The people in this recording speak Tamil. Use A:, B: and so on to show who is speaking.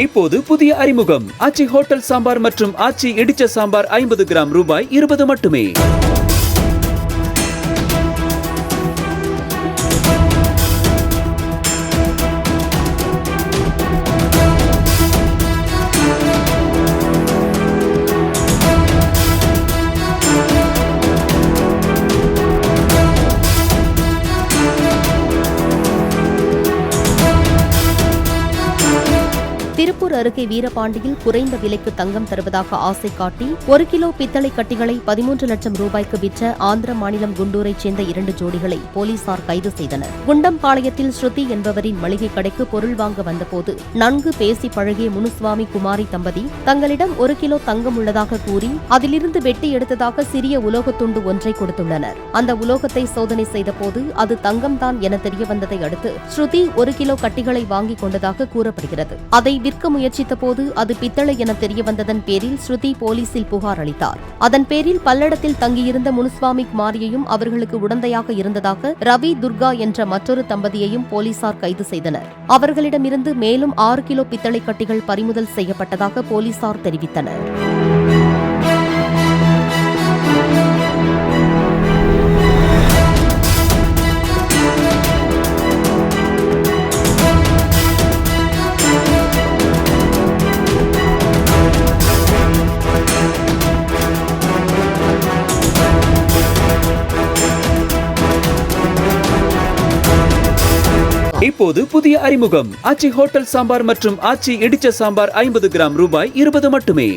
A: இப்போது புதிய அறிமுகம் ஆச்சி ஹோட்டல் சாம்பார் மற்றும் ஆச்சி இடிச்ச சாம்பார் 50 கிராம் ரூபாய் 20 மட்டுமே.
B: திருப்பூர் அருகே வீரபாண்டியில் குறைந்த விலைக்கு தங்கம் தருவதாக ஆசை காட்டி 1 கிலோ பித்தளை கட்டிகளை 13 லட்சம் ரூபாய்க்கு விற்ற ஆந்திர மாநிலம் குண்டூரைச் சேர்ந்த 2 ஜோடிகளை போலீசார் கைது செய்தனர். குண்டம்பாளையத்தில் ஸ்ருதி என்பவரின் மளிகை கடைக்கு பொருள் வாங்க வந்தபோது நன்கு பேசி பழகிய முனுசுவாமி குமாரி தம்பதி தங்களிடம் 1 கிலோ தங்கம் உள்ளதாக கூறி அதிலிருந்து வெட்டி எடுத்ததாக சிறிய உலோகத் துண்டு ஒன்றை கொடுத்துள்ளனர். அந்த உலோகத்தை சோதனை செய்தபோது அது தங்கம்தான் என தெரியவந்ததை அடுத்து ஸ்ருதி 1 கிலோ கட்டிகளை வாங்கிக் கொண்டதாக கூறப்படுகிறது. அதை விற்க முயற்சித்த போது அது பித்தளை என தெரியவந்ததன் பேரில் ஸ்ருதி போலீசில் புகார் அளித்தார். அதன் பேரில் பல்லடத்தில் தங்கியிருந்த முனுசுவாமி குமாரியையும் அவர்களுக்கு உடந்தையாக இருந்ததாக ரவி துர்கா என்ற மற்றொரு தம்பதியையும் போலீசார் கைது செய்தனர். அவர்களிடமிருந்து மேலும் 6 கிலோ பித்தளை கட்டிகள் பறிமுதல் செய்யப்பட்டதாக போலீசார் தெரிவித்தனர்.
A: இப்போது புதிய அறிமுகம் ஆச்சி ஹோட்டல் சாம்பார் மற்றும் ஆச்சி இடிச்ச சாம்பார் 50 கிராம் ரூபாய் 20 மட்டுமே.